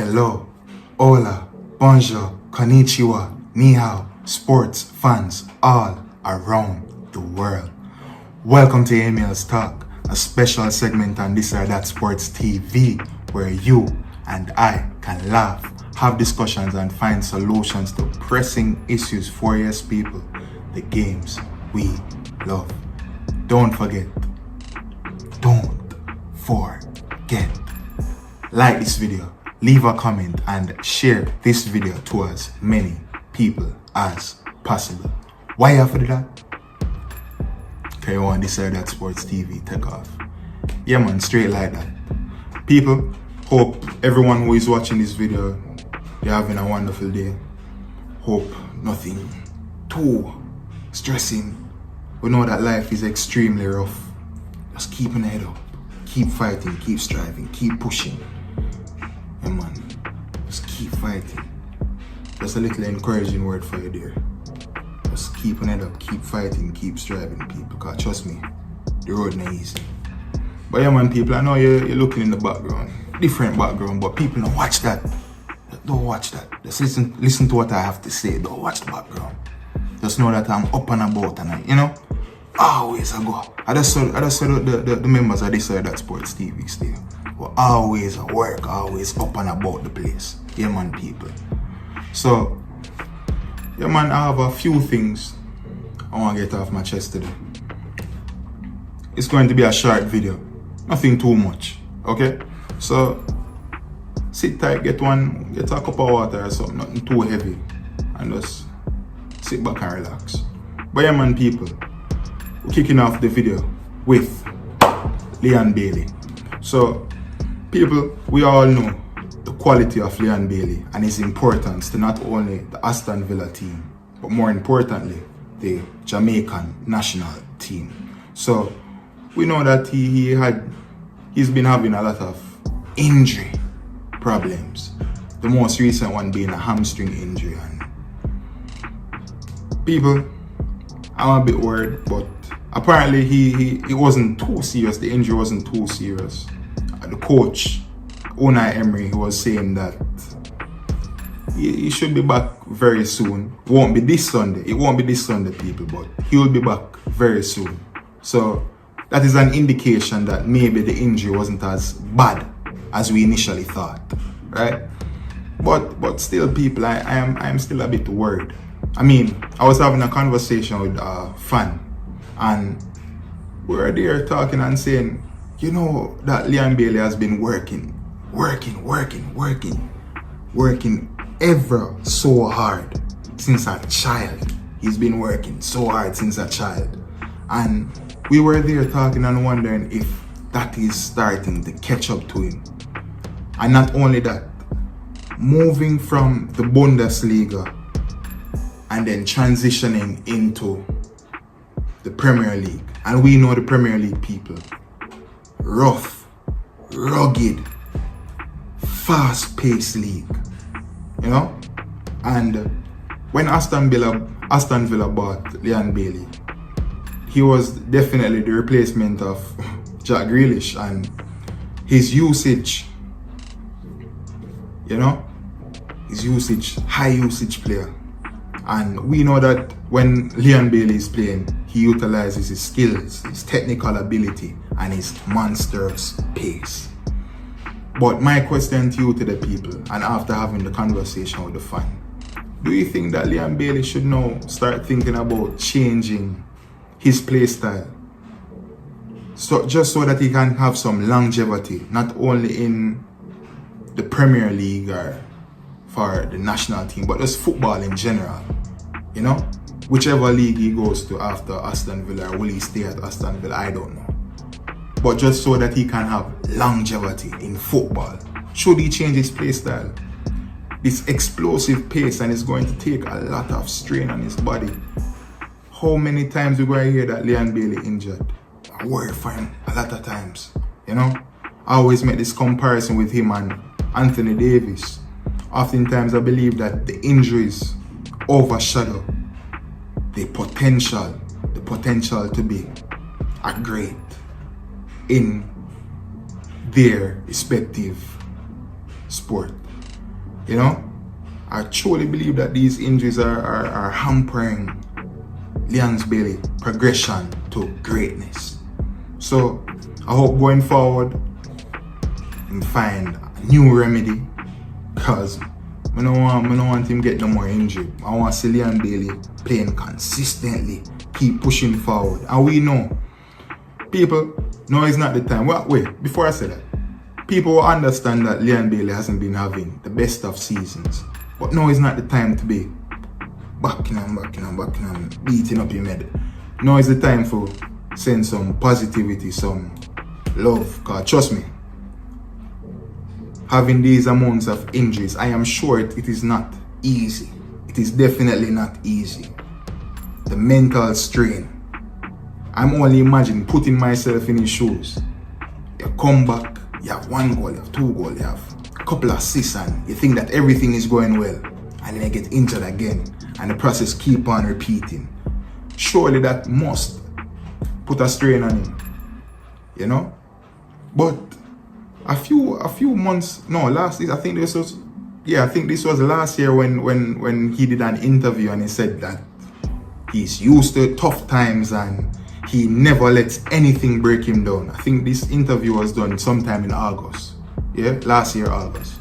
hello, hola, bonjour, konnichiwa, ni hao, sports fans all around the world. Welcome to Emil's Talk, a special segment on This or That Sports TV where you and I can laugh, have discussions and find solutions to pressing issues for us people, the games we love. Don't forget, like this video, leave a comment and share this video to as many people as possible. Why you have to do that? Okay, you want This or That Sports TV take off. Yeah man, straight like that. People, hope everyone who is watching this video, you're having a wonderful day. Hope nothing too stressing. We know that life is extremely rough. Just keep an head up. Keep fighting, keep striving, keep pushing. Yeah man, just keep fighting. Just a little encouraging word for you there. Just keep an head up, keep fighting, keep striving, people. Because trust me, the road not easy. But yeah man, people, I know you're looking in the background. Different background, but people don't watch that. Don't watch that. Just listen to what I have to say. Don't watch the background. Just know that I'm up and about and always I go. I just saw the members of This or That Sports TV still. But always at work, always up and about the place. Yeah man, people. So, yeah man, I have a few things I want to get off my chest today. It's going to be a short video. Nothing too much. Okay? So, sit tight, get a cup of water or something, nothing too heavy. And just sit back and relax. But yeah man, people, we're kicking off the video with Leon Bailey. So, people, we all know the quality of Leon Bailey and his importance to not only the Aston Villa team, but more importantly, the Jamaican national team. So, we know that he's been having a lot of injury problems. The most recent one being a hamstring injury. And people, I'm a bit worried, but apparently it wasn't too serious. The injury wasn't too serious. The coach, Unai Emery, was saying that he should be back very soon. It won't be this Sunday, people, but he will be back very soon. So that is an indication that maybe the injury wasn't as bad as we initially thought, right? But still, people, I am still a bit worried. I mean, I was having a conversation with a fan, and we were there talking and saying, you know, that Leon Bailey has been working ever so hard since a child. He's been working so hard since a child. And we were there talking and wondering if that is starting to catch up to him. And not only that, moving from the Bundesliga and then transitioning into the Premier League. And we know the Premier League, people. Rough, rugged, fast-paced league. You know? And when Aston Villa bought Leon Bailey, he was definitely the replacement of Jack Grealish, and his usage, you know, high usage player. And we know that when Leon Bailey is playing, he utilizes his skills, his technical ability, and his monstrous pace. But my question to you, to the people, and after having the conversation with the fan, do you think that Leon Bailey should now start thinking about changing his play style, so just so that he can have some longevity, not only in the Premier League or for the national team, but just football in general? You know, whichever league he goes to after Aston Villa, or will he stay at Aston Villa, I don't know. But just so that he can have longevity in football, should he change his play style? This explosive pace, and it's going to take a lot of strain on his body. How many times we going to hear that Leon Bailey injured? I worry for him a lot of times, you know. I always make this comparison with him and Anthony Davis. Oftentimes I believe that the injuries overshadow the potential to be a great in their respective sport. You know, I truly believe that these injuries are hampering Leon's Bailey progression to greatness. So I hope going forward we find a new remedy, because I don't want him get no more injury. I want to see Leon Bailey playing consistently, keep pushing forward. And we know, people, no, it's not the time. Wait, before I say that, people will understand that Leon Bailey hasn't been having the best of seasons. But no, it's not the time to be backing and beating up your head. Now is the time for send some positivity, some love. Because trust me, having these amounts of injuries, I am sure it is not easy. It is definitely not easy. The mental strain. I'm only imagining putting myself in his shoes. You come back, you have 1 goal, you have 2 goals, you have a couple of assists, and you think that everything is going well, and then you get injured again, and the process keep on repeating. Surely that must put a strain on him, you know. But a few months, no, last year, I think this was last year when he did an interview and he said that he's used to tough times and he never lets anything break him down. I think this interview was done sometime in August. Yeah, last year August.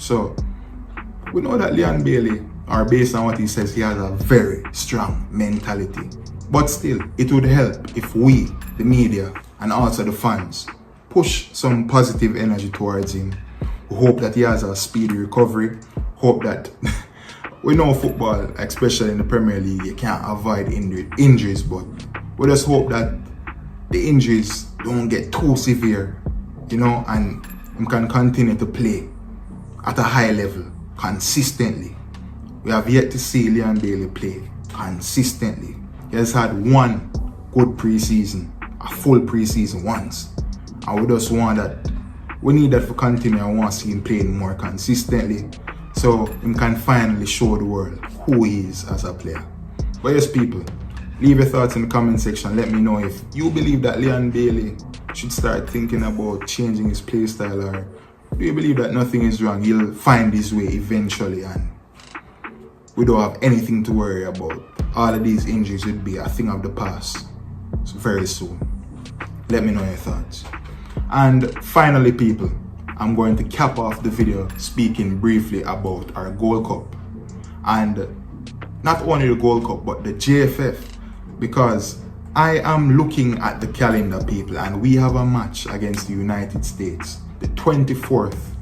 So we know that Leon Bailey, or based on what he says, he has a very strong mentality. But still, it would help if we, the media, and also the fans, push some positive energy towards him. We hope that he has a speedy recovery. Hope that we know football, especially in the Premier League, you can't avoid injuries, but we just hope that the injuries don't get too severe, you know, and he can continue to play at a high level consistently. We have yet to see Leon Bailey play consistently. He has had one good preseason, a full preseason once. And we just want that, we need that for continue. I want to see him playing more consistently so he can finally show the world who he is as a player. But yes, people, leave your thoughts in the comment section. Let me know if you believe that Leon Bailey should start thinking about changing his play style, or do you believe that nothing is wrong? He'll find his way eventually and we don't have anything to worry about. All of these injuries would be a thing of the past. So very soon. Let me know your thoughts. And finally, people, I'm going to cap off the video speaking briefly about our Gold Cup. And not only the Gold Cup, but the JFF. Because I am looking at the calendar, people, and we have a match against the United States, the 24th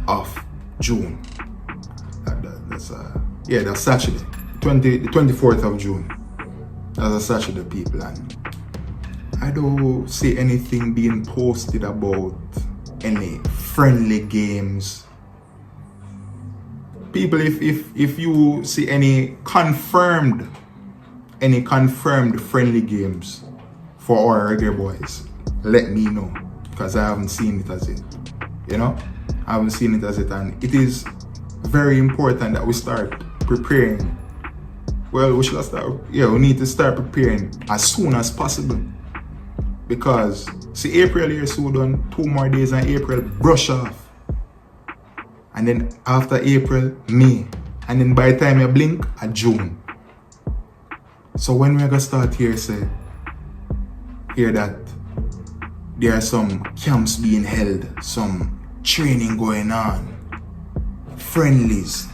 of June. That's Saturday, the 24th of June. That's a Saturday, people, and I don't see anything being posted about any friendly games. People, if you see any confirmed friendly games for our regular boys, let me know, because I haven't seen it as it. You know, I haven't seen it as it, and it is very important that we start preparing. Well, we need to start preparing as soon as possible, because see, April here so done, 2 more days and April brush off, and then after April, May, and then by the time you blink, at June. So when we're gonna start hear that there are some camps being held, some training going on, friendlies,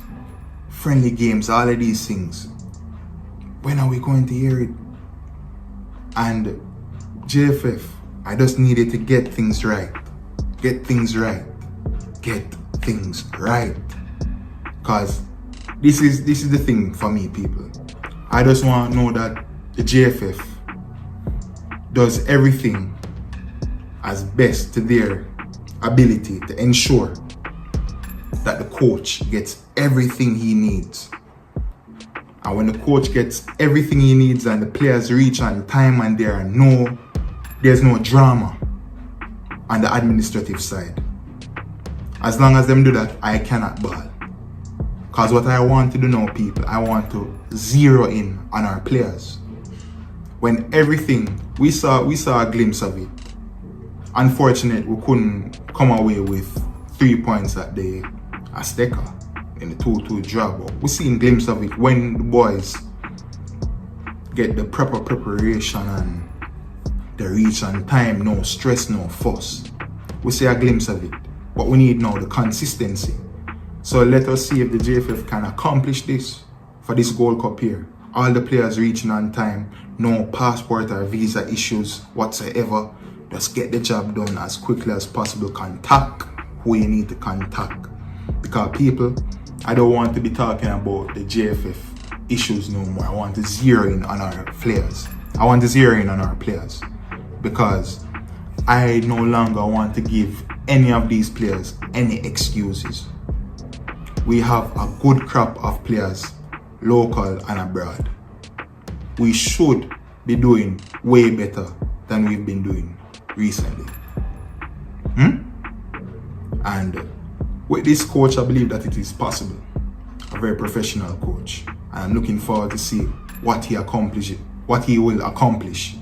friendly games, all of these things, when are we going to hear it? And JFF, I just needed to get things right. Get things right. Because this is the thing for me, people. I just want to know that the JFF does everything as best to their ability to ensure that the coach gets everything he needs. And when the coach gets everything he needs and the players reach on time and there's no drama on the administrative side, as long as them do that, I cannot ball. Because what I want to do now, people, I want to zero in on our players. When everything, we saw a glimpse of it. Unfortunately, we couldn't come away with 3 points at the Azteca. in the 2-2 draw. But we're seeing glimpses of it when the boys get the proper preparation and the reach on time, no stress, no fuss. We see a glimpse of it. But we need now the consistency. So let us see if the JFF can accomplish this for this Gold Cup here. All the players reaching on time, no passport or visa issues whatsoever. Just get the job done as quickly as possible. Contact who you need to contact. Because people, I don't want to be talking about the JFF issues no more. I want to zero in on our players. I want to zero in on our players. Because I no longer want to give any of these players any excuses. We have a good crop of players, local and abroad. We should be doing way better than we've been doing recently. And with this coach, I believe that it is possible. A very professional coach. And I'm looking forward to see what he will accomplish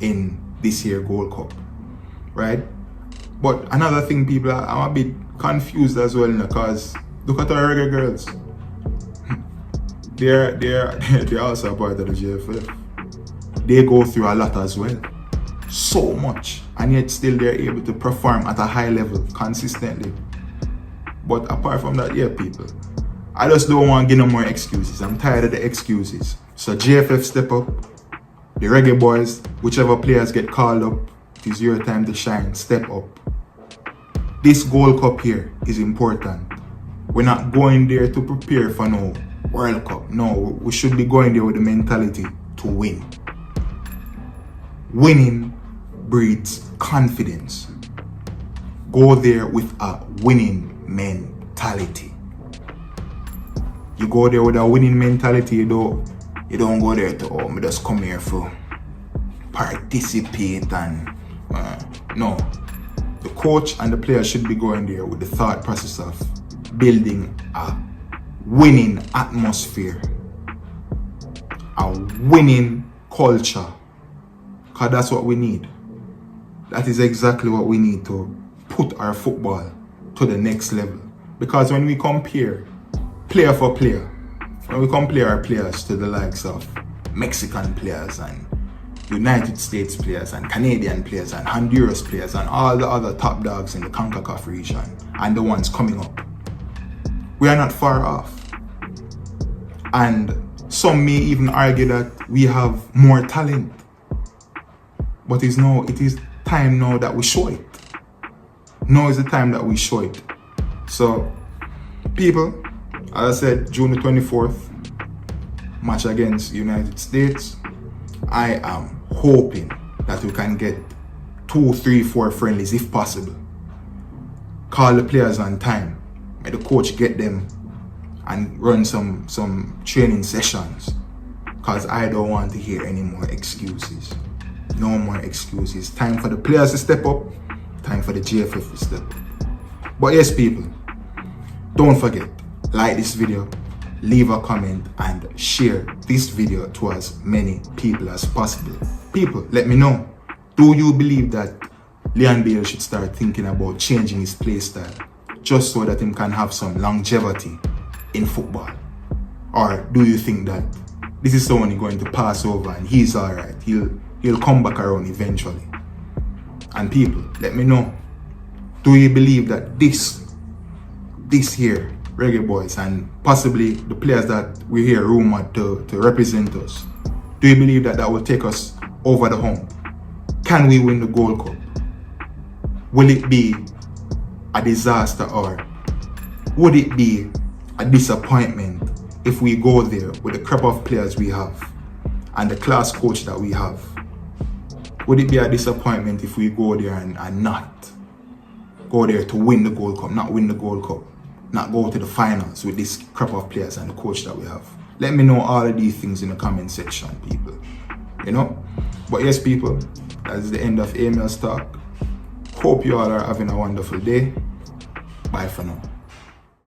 in this year Gold Cup. Right? But another thing, people, I'm a bit confused as well, because look at our reggae girls. They're also a part of the JFF. They go through a lot as well. So much. And yet still they're able to perform at a high level consistently. But apart from that, yeah, people, I just don't want to give no more excuses. I'm tired of the excuses. So JFF step up. The reggae boys, whichever players get called up, it is your time to shine. Step up. This Gold Cup here is important. We're not going there to prepare for no World Cup. No, we should be going there with the mentality to win. Winning breeds confidence. Go there with a winning mentality. You go there with a winning mentality, you don't go there to, oh, me just come here for participate and no. The coach and the players should be going there with the thought process of building a winning atmosphere, a winning culture, because that's what we need. That is exactly what we need to put our football to the next level. Because when we compare player for player, when we compare our players to the likes of Mexican players and United States players and Canadian players and Honduras players and all the other top dogs in the CONCACAF region and the ones coming up, we are not far off. And some may even argue that we have more talent. But it is time now that we show it. Now is the time that we show it. So, people, as I said, June the 24th, match against United States. I am hoping that we can get 2, 3, 4 friendlies if possible. Call the players on time. May the coach get them and run some training sessions. Because I don't want to hear any more excuses. No more excuses. Time for the players to step up. Time for the JFF to step up. But yes, people, don't forget, like this video, leave a comment and share this video to as many people as possible. People, let me know, do you believe that Leon Bale should start thinking about changing his play style just so that he can have some longevity in football? Or do you think that this is someone going to pass over and he's alright, he'll come back around eventually? And people, let me know, do you believe that this here reggae boys and possibly the players that we hear rumored to represent us, do you believe that will take us over the hump? Can we win the Gold Cup? Will it be a disaster, or would it be a disappointment if we go there with the crop of players we have and the class coach that we have? Would it be a disappointment if we go there and not go there to win the Gold Cup, not win the Gold Cup, not go to the finals with this crop of players and the coach that we have? Let me know all of these things in the comment section, people. You know? But yes, people, that is the end of Emil's talk. Hope you all are having a wonderful day. Bye for now.